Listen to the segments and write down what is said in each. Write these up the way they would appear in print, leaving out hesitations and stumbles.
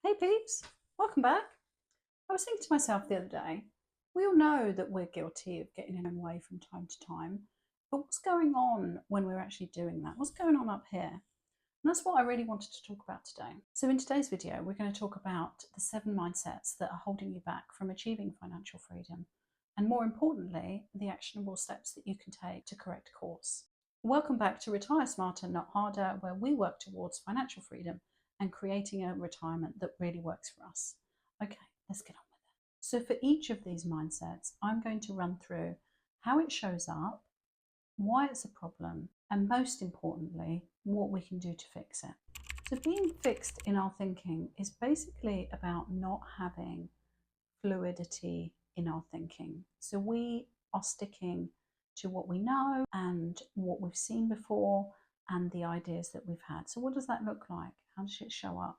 Hey peeps, welcome back. I was thinking to myself the other day, we all know that we're guilty of getting in our own way from time to time, but what's going on when we're actually doing that? What's going on up here? And that's what I really wanted to talk about today. So in today's video, we're going to talk about the 7 mindsets that are holding you back from achieving financial freedom, and more importantly, the actionable steps that you can take to correct course. Welcome back to Retire Smarter, Not Harder, where we work towards financial freedom and creating a retirement that really works for us. Okay, let's get on with it. So for each of these mindsets, I'm going to run through how it shows up, why it's a problem, and most importantly, what we can do to fix it. So being fixed in our thinking is basically about not having fluidity in our thinking. So we are sticking to what we know and what we've seen before and the ideas that we've had. So what does that look like? How does it show up?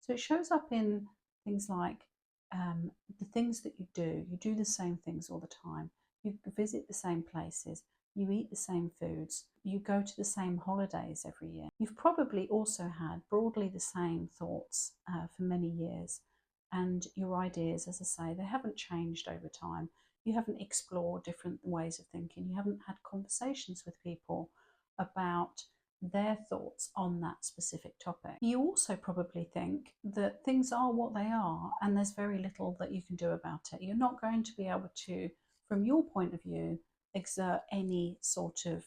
So it shows up in things like the things that you do. You do the same things all the time. You visit the same places. You eat the same foods. You go to the same holidays every year. You've probably also had broadly the same thoughts for many years. And your ideas, as I say, they haven't changed over time. You haven't explored different ways of thinking. You haven't had conversations with people about their thoughts on that specific topic. You also probably think that things are what they are and there's very little that you can do about it. You're not going to be able to, from your point of view, exert any sort of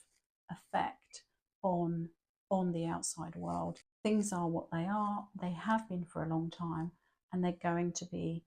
effect on the outside world. Things are what they are. They have been for a long time and they're going to be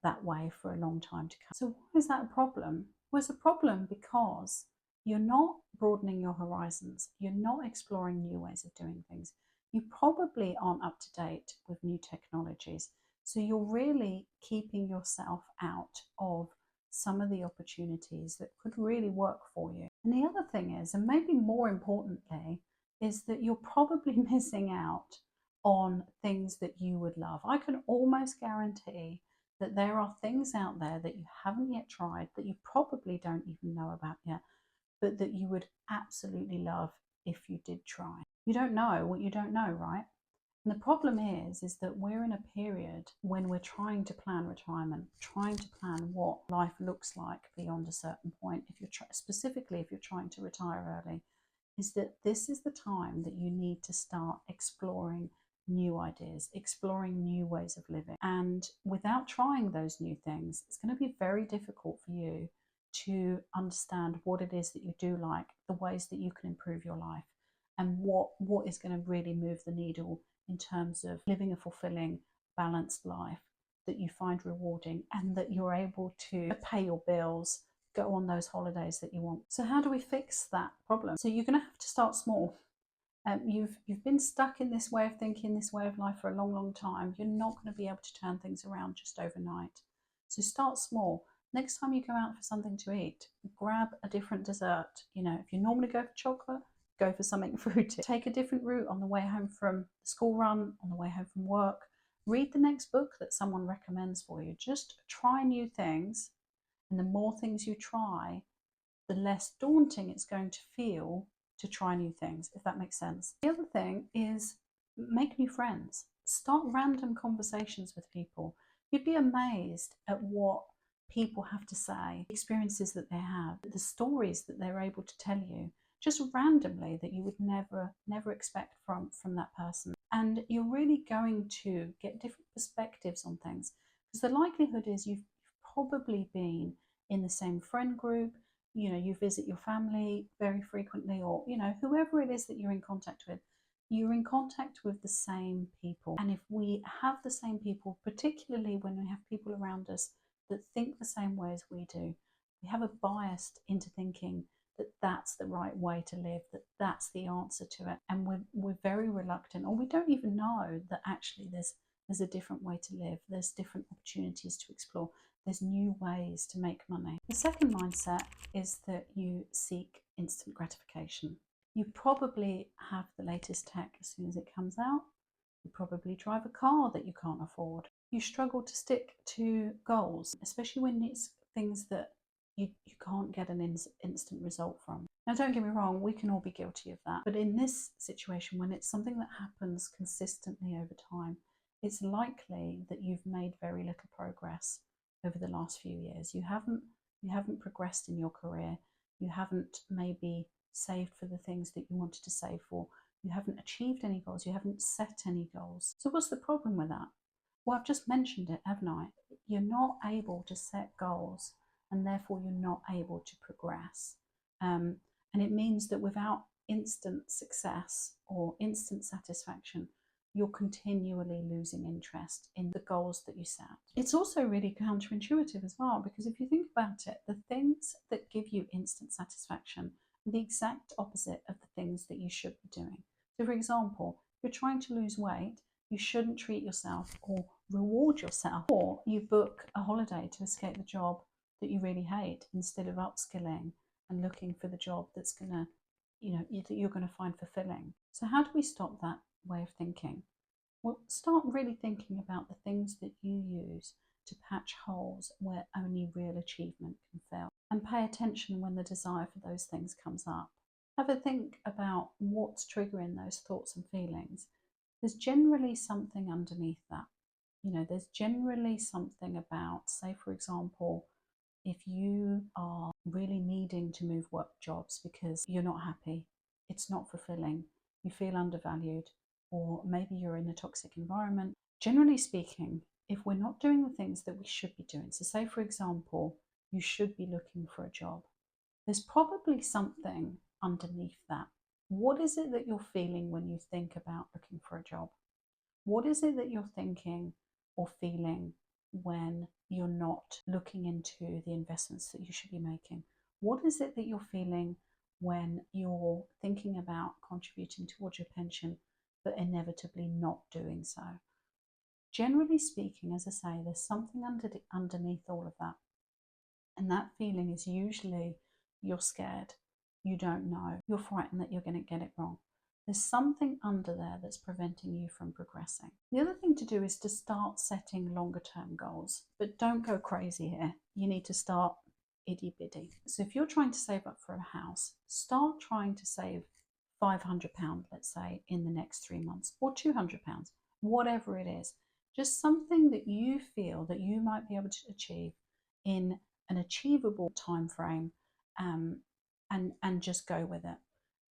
that way for a long time to come. So why is that a problem? Well, it's a problem because you're not broadening your horizons. You're not exploring new ways of doing things. You probably aren't up to date with new technologies. So you're really keeping yourself out of some of the opportunities that could really work for you. And the other thing is, and maybe more importantly, is that you're probably missing out on things that you would love. I can almost guarantee that there are things out there that you haven't yet tried, that you probably don't even know about yet, but that you would absolutely love if you did try. You don't know what you don't know, right? And the problem is that we're in a period when we're trying to plan retirement, trying to plan what life looks like beyond a certain point. If you're specifically if you're trying to retire early, is that this is the time that you need to start exploring new ideas, exploring new ways of living. And without trying those new things, it's going to be very difficult for you to understand what it is that you do like, the ways that you can improve your life, and what is going to really move the needle in terms of living a fulfilling, balanced life that you find rewarding and that you're able to pay your bills, go on those holidays that you want. So how do we fix that problem? So you're going to have to start small. You've been stuck in this way of thinking, this way of life for a long, long time. You're not going to be able to turn things around just overnight. So start small. Next time you go out for something to eat, grab a different dessert. You know, if you normally go for chocolate, go for something fruity. Take a different route on the way home from the school run, on the way home from work. Read the next book that someone recommends for you. Just try new things. And the more things you try, the less daunting it's going to feel to try new things, if that makes sense. The other thing is make new friends. Start random conversations with people. You'd be amazed at what people have to say, the experiences that they have, the stories that they're able to tell you, just randomly, that you would never expect from that person. And you're really going to get different perspectives on things, because the likelihood is you've probably been in the same friend group. You know, you visit your family very frequently, or, you know, whoever it is that you're in contact with, you're in contact with the same people. And if we have the same people, particularly when we have people around us that think the same way as we do, we have a bias into thinking that that's the right way to live, that that's the answer to it. And we're very reluctant, or we don't even know that actually there's a different way to live. There's different opportunities to explore. There's new ways to make money. The second mindset is that you seek instant gratification. You probably have the latest tech as soon as it comes out. You probably drive a car that you can't afford. You struggle to stick to goals, especially when it's things that you can't get an instant result from. Now, don't get me wrong, we can all be guilty of that. But in this situation, when it's something that happens consistently over time, it's likely that you've made very little progress over the last few years. You haven't progressed in your career. You haven't maybe saved for the things that you wanted to save for. You haven't achieved any goals. You haven't set any goals. So what's the problem with that? Well, I've just mentioned it, haven't I? You're not able to set goals, and therefore you're not able to progress. And it means that without instant success or instant satisfaction, you're continually losing interest in the goals that you set. It's also really counterintuitive as well, because if you think about it, the things that give you instant satisfaction are the exact opposite of the things that you should be doing. So, for example, if you're trying to lose weight, you shouldn't treat yourself or reward yourself, or you book a holiday to escape the job that you really hate instead of upskilling and looking for the job that's going to, that you're going to find fulfilling. So how do we stop that way of thinking? Well, start really thinking about the things that you use to patch holes where only real achievement can fill, and pay attention when the desire for those things comes up. Have a think about what's triggering those thoughts and feelings. There's generally something underneath that. There's generally something about, say, for example, if you are really needing to move work jobs because you're not happy, it's not fulfilling, you feel undervalued, or maybe you're in a toxic environment. Generally speaking, if we're not doing the things that we should be doing, so say, for example, you should be looking for a job, there's probably something underneath that. What is it that you're feeling when you think about looking for a job? What is it that you're thinking or feeling when you're not looking into the investments that you should be making? What is it that you're feeling when you're thinking about contributing towards your pension, but inevitably not doing so? Generally speaking, as I say, there's something underneath all of that. And that feeling is usually you're scared, you don't know, you're frightened that you're going to get it wrong. There's something under there that's preventing you from progressing. The other thing to do is to start setting longer term goals, but don't go crazy here. You need to start itty bitty. So if you're trying to save up for a house, start trying to save £500, let's say, in the next 3 months, or £200, whatever it is. Just something that you feel that you might be able to achieve in an achievable time frame, and just go with it.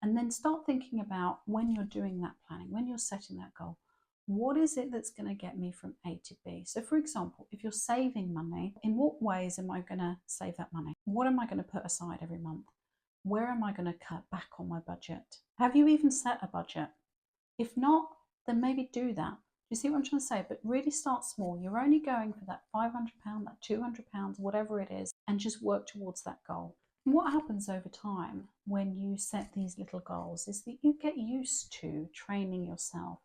And then start thinking about, when you're doing that planning, when you're setting that goal, what is it that's going to get me from A to B? So for example, if you're saving money, in what ways am I going to save that money? What am I going to put aside every month? Where am I going to cut back on my budget? Have you even set a budget? If not, then maybe do that. You see what I'm trying to say? But really start small. You're only going for that £500, that £200, whatever it is, and just work towards that goal. And what happens over time when you set these little goals is that you get used to training yourself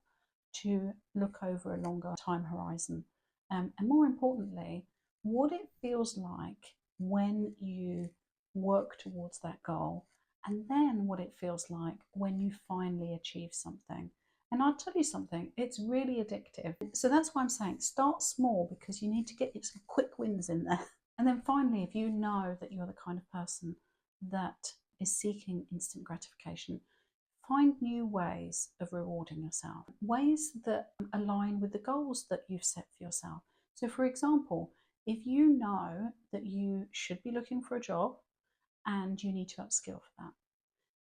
to look over a longer time horizon. And more importantly, what it feels like when you work towards that goal, and then what it feels like when you finally achieve something. And I'll tell you something, it's really addictive. So that's why I'm saying start small, because you need to get some quick wins in there. And then finally, if you know that you're the kind of person that is seeking instant gratification, find new ways of rewarding yourself, ways that align with the goals that you've set for yourself. So for example, if you know that you should be looking for a job and you need to upskill for that.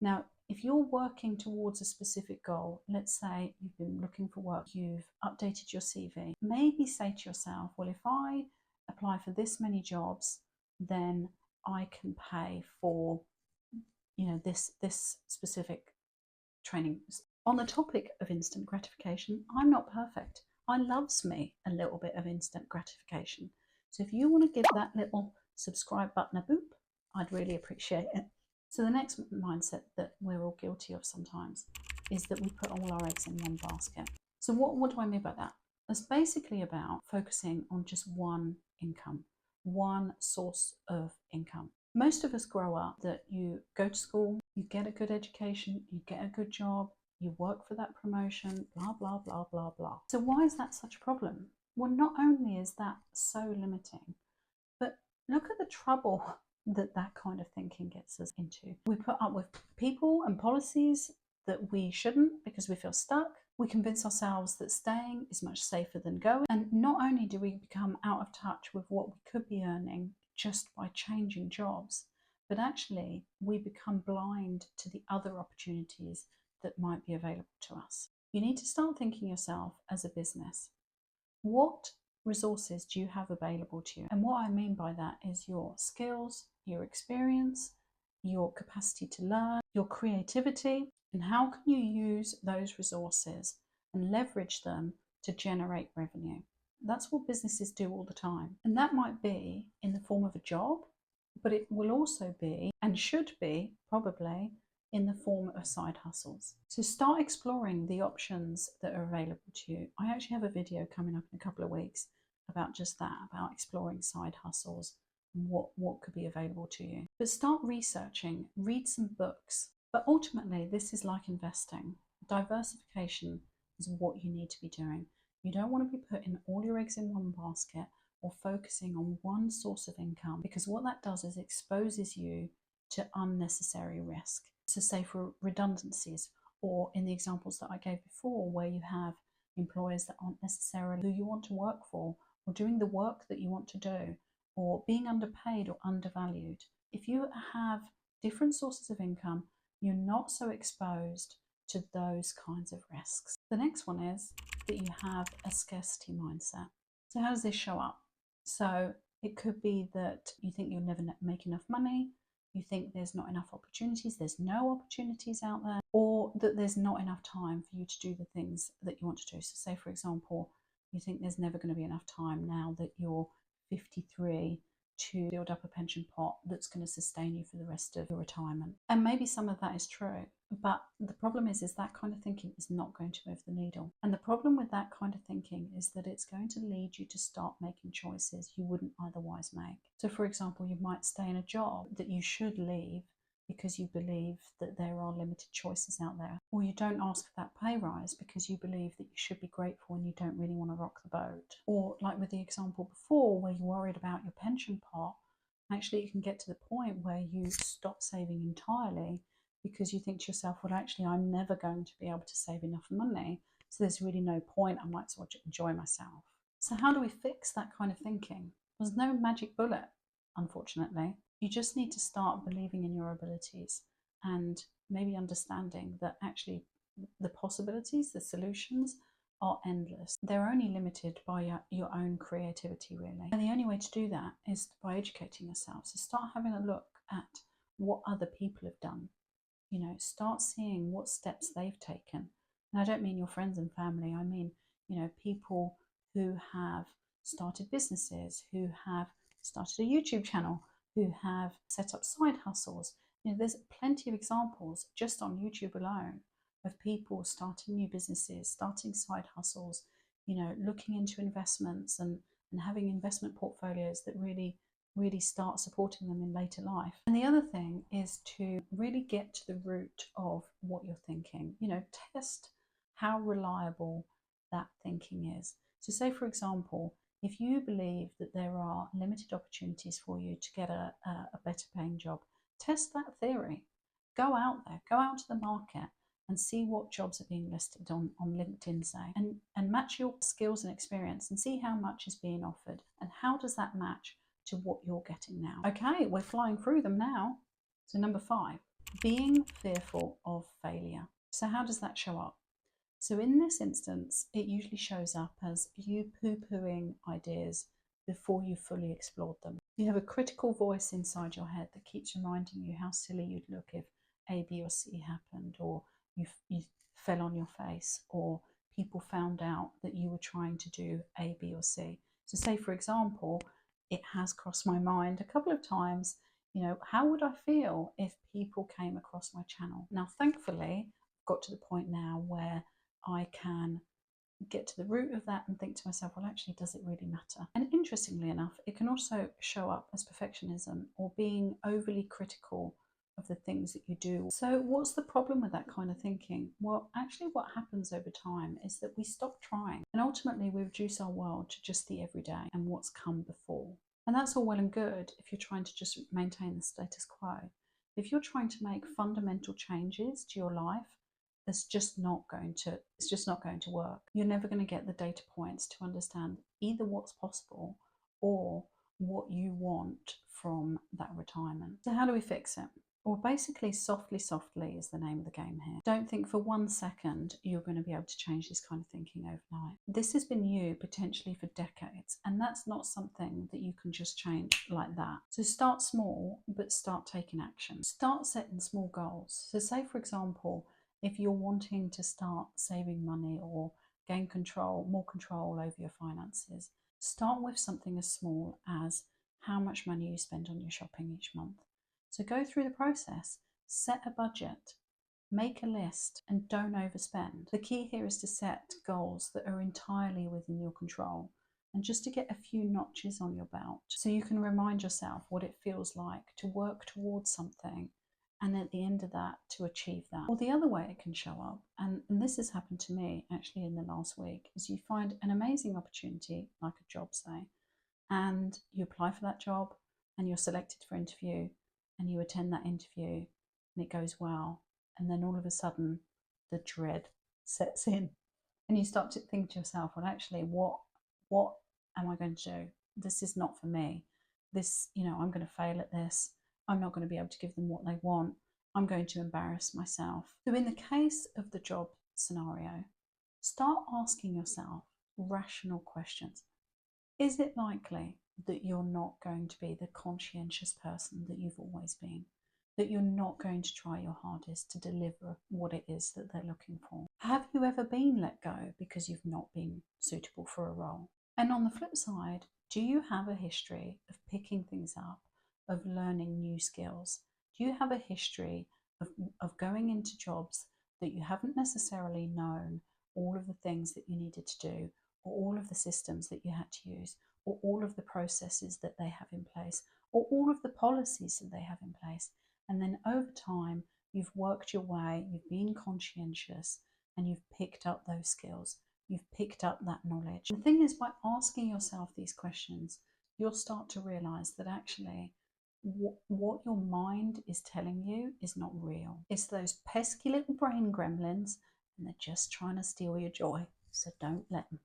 Now, if you're working towards a specific goal, let's say you've been looking for work, you've updated your CV, maybe say to yourself, well, if I apply for this many jobs, then I can pay for, this specific training. On the topic of instant gratification, I'm not perfect. I loves me a little bit of instant gratification. So if you want to give that little subscribe button a boop, I'd really appreciate it. So the next mindset that we're all guilty of sometimes is that we put all our eggs in one basket. So what do I mean by that? It's basically about focusing on just one income, one source of income. Most of us grow up that you go to school, you get a good education, you get a good job, you work for that promotion, blah, blah, blah, blah, blah. So why is that such a problem? Well, not only is that so limiting, but look at the trouble that kind of thinking gets us into. We put up with people and policies that we shouldn't because we feel stuck. We convince ourselves that staying is much safer than going. And not only do we become out of touch with what we could be earning just by changing jobs, but actually we become blind to the other opportunities that might be available to us. You need to start thinking yourself as a business. What resources do you have available to you? And what I mean by that is your skills, your experience, your capacity to learn, your creativity, and how can you use those resources and leverage them to generate revenue? That's what businesses do all the time. And that might be in the form of a job, but it will also be, and should be probably, in the form of side hustles. So start exploring the options that are available to you. I actually have a video coming up in a couple of weeks about just that, about exploring side hustles and what could be available to you. But start researching, read some books. But ultimately, this is like investing. Diversification is what you need to be doing. You don't want to be putting all your eggs in one basket or focusing on one source of income, because what that does is exposes you to unnecessary risk. So say for redundancies, or in the examples that I gave before, where you have employers that aren't necessarily who you want to work for, or doing the work that you want to do, or being underpaid or undervalued. If you have different sources of income, you're not so exposed to those kinds of risks. The next one is that you have a scarcity mindset. So how does this show up? So it could be that you think you'll never make enough money, you think there's not enough opportunities, there's no opportunities out there, or that there's not enough time for you to do the things that you want to do. So say, for example, you think there's never going to be enough time now that you're 53 to build up a pension pot that's going to sustain you for the rest of your retirement. And maybe some of that is true, but the problem is that kind of thinking is not going to move the needle. And the problem with that kind of thinking is that it's going to lead you to start making choices you wouldn't otherwise make. So for example, you might stay in a job that you should leave because you believe that there are limited choices out there, or you don't ask for that pay rise because you believe that you should be grateful and you don't really want to rock the boat. Or like with the example before, where you're worried about your pension pot, actually you can get to the point where you stop saving entirely because you think to yourself, well, actually I'm never going to be able to save enough money, so there's really no point, I might as well enjoy myself. So how do we fix that kind of thinking? There's no magic bullet, unfortunately. You just need to start believing in your abilities and maybe understanding that actually the possibilities, the solutions are endless. They're only limited by your own creativity, really. And the only way to do that is by educating yourself. So start having a look at what other people have done. You know, start seeing what steps they've taken. And I don't mean your friends and family. I mean, you know, people who have started businesses, who have started a YouTube channel, who have set up side hustles. You know, there's plenty of examples just on YouTube alone of people starting new businesses, starting side hustles, you know, looking into investments and having investment portfolios that really start supporting them in later life. And the other thing is to really get to the root of what you're thinking. You know, test how reliable that thinking is. So say, for example, if you believe that there are limited opportunities for you to get a better paying job, test that theory. Go out there, go out to the market and see what jobs are being listed on LinkedIn, say, and match your skills and experience and see how much is being offered and how does that match to what you're getting now. Okay, we're flying through them now. So number 5, being fearful of failure. So how does that show up? So in this instance, it usually shows up as you poo-pooing ideas before you fully explored them. You have a critical voice inside your head that keeps reminding you how silly you'd look if A, B, or C happened, or you fell on your face, or people found out that you were trying to do A, B, or C. So say, for example, it has crossed my mind a couple of times, you know, how would I feel if people came across my channel? Now, thankfully, I've got to the point now where I can get to the root of that and think to myself, well, actually, does it really matter? And interestingly enough, it can also show up as perfectionism or being overly critical of the things that you do. So what's the problem with that kind of thinking? Well, actually what happens over time is that we stop trying and ultimately we reduce our world to just the everyday and what's come before. And that's all well and good if you're trying to just maintain the status quo. If you're trying to make fundamental changes to your life it's just not going to work. You're never going to get the data points to understand either what's possible or what you want from that retirement. So how do we fix it? Well, basically, softly, softly is the name of the game here. Don't think for 1 second you're going to be able to change this kind of thinking overnight. This has been you potentially for decades, and that's not something that you can just change like that. So start small, but start taking action. Start setting small goals. So say, for example, if you're wanting to start saving money or gain more control over your finances, start with something as small as how much money you spend on your shopping each month. So go through the process, set a budget, make a list, and don't overspend. The key here is to set goals that are entirely within your control and just to get a few notches on your belt so you can remind yourself what it feels like to work towards something and at the end of that to achieve that. Or the other way it can show up, and this has happened to me actually in the last week, is you find an amazing opportunity, like a job say, and you apply for that job and you're selected for interview and you attend that interview and it goes well, and then all of a sudden the dread sets in and you start to think to yourself, well, actually, what am I going to do? This is not for me. This, I'm going to fail at this. I'm not going to be able to give them what they want. I'm going to embarrass myself. So in the case of the job scenario, start asking yourself rational questions. Is it likely that you're not going to be the conscientious person that you've always been? That you're not going to try your hardest to deliver what it is that they're looking for? Have you ever been let go because you've not been suitable for a role? And on the flip side, do you have a history of picking things up, of learning new skills? Do you have a history of going into jobs that you haven't necessarily known all of the things that you needed to do, or all of the systems that you had to use, or all of the processes that they have in place, or all of the policies that they have in place? And then over time, you've worked your way, you've been conscientious, and you've picked up those skills. You've picked up that knowledge. The thing is, by asking yourself these questions, you'll start to realize that actually what your mind is telling you is not real. It's those pesky little brain gremlins, and they're just trying to steal your joy. So don't let them.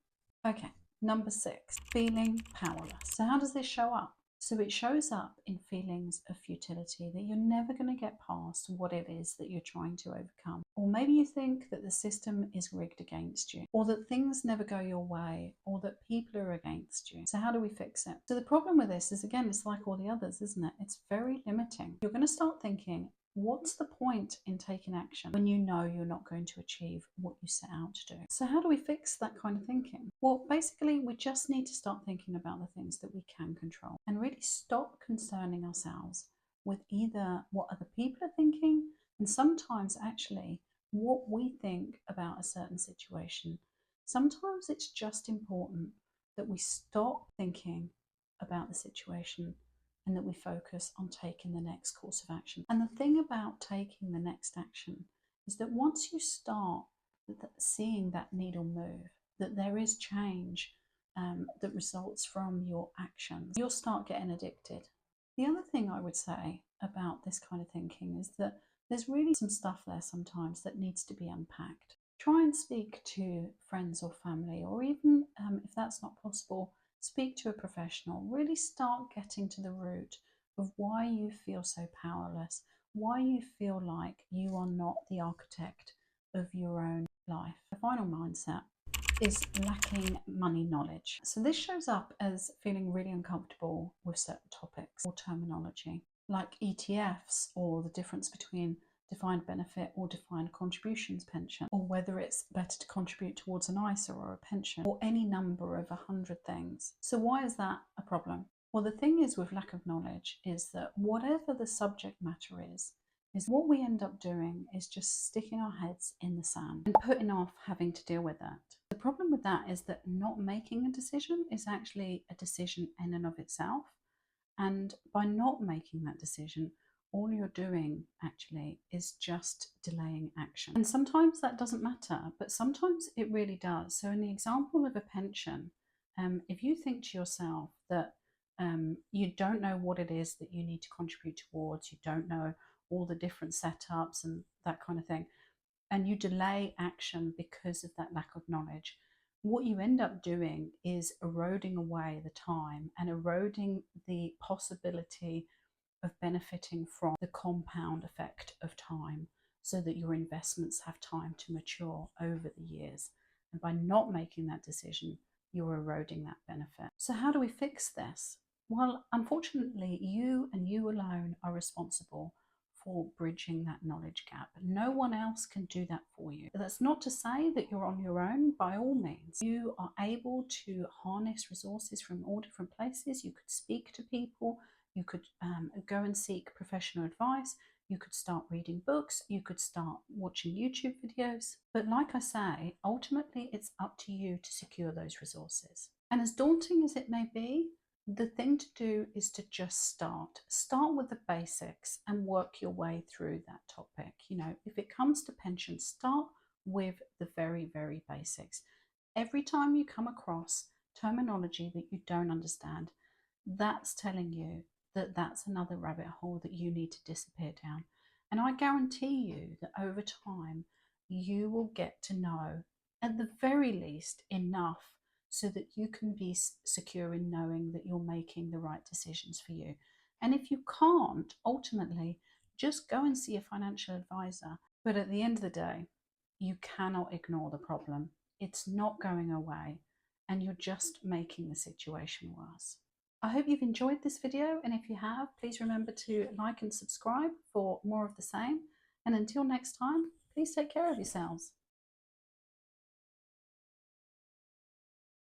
Okay, number 6, feeling powerless. So how does this show up? So it shows up in feelings of futility, that you're never going to get past what it is that you're trying to overcome. Or maybe you think that the system is rigged against you, or that things never go your way, or that people are against you. So how do we fix it? So the problem with this is, again, it's like all the others, isn't it? It's very limiting. You're going to start thinking, what's the point in taking action when you know you're not going to achieve what you set out to do? So how do we fix that kind of thinking? Well, basically, we just need to start thinking about the things that we can control and really stop concerning ourselves with either what other people are thinking, and sometimes actually what we think about a certain situation. Sometimes it's just important that we stop thinking about the situation and that we focus on taking the next course of action. And the thing about taking the next action is that once you start seeing that needle move, that there is change that results from your actions, you'll start getting addicted. The other thing I would say about this kind of thinking is that there's really some stuff there sometimes that needs to be unpacked. Try and speak to friends or family, or even if that's not possible, speak to a professional. Really start getting to the root of why you feel so powerless, why you feel like you are not the architect of your own life. The final mindset is lacking money knowledge. So this shows up as feeling really uncomfortable with certain topics or terminology, like ETFs, or the difference between defined benefit or defined contributions pension, or whether it's better to contribute towards an ISA or a pension, or any number of 100 things. So why is that a problem? Well, the thing is with lack of knowledge is that whatever the subject matter is what we end up doing is just sticking our heads in the sand and putting off having to deal with that. The problem with that is that not making a decision is actually a decision in and of itself. And by not making that decision, all you're doing actually is just delaying action. And sometimes that doesn't matter, but sometimes it really does. So in the example of a pension, if you think to yourself that you don't know what it is that you need to contribute towards, you don't know all the different setups and that kind of thing, and you delay action because of that lack of knowledge, what you end up doing is eroding away the time and eroding the possibility of benefiting from the compound effect of time, so that your investments have time to mature over the years. And by not making that decision, you're eroding that benefit. So, how do we fix this? Well, unfortunately, you and you alone are responsible for bridging that knowledge gap. No one else can do that for you. That's not to say that you're on your own. By all means, you are able to harness resources from all different places. You could speak to people, you could go and seek professional advice, you could start reading books, you could start watching YouTube videos. But like I say, ultimately it's up to you to secure those resources. And as daunting as it may be, the thing to do is to just start. Start with the basics and work your way through that topic. You know, if it comes to pensions, start with the very, very basics. Every time you come across terminology that you don't understand, that's telling you that that's another rabbit hole that you need to disappear down. And I guarantee you that over time, you will get to know, at the very least, enough so that you can be secure in knowing that you're making the right decisions for you. And if you can't, ultimately, just go and see a financial advisor. But at the end of the day, you cannot ignore the problem. It's not going away, and you're just making the situation worse. I hope you've enjoyed this video, and if you have, please remember to like and subscribe for more of the same. And until next time, please take care of yourselves.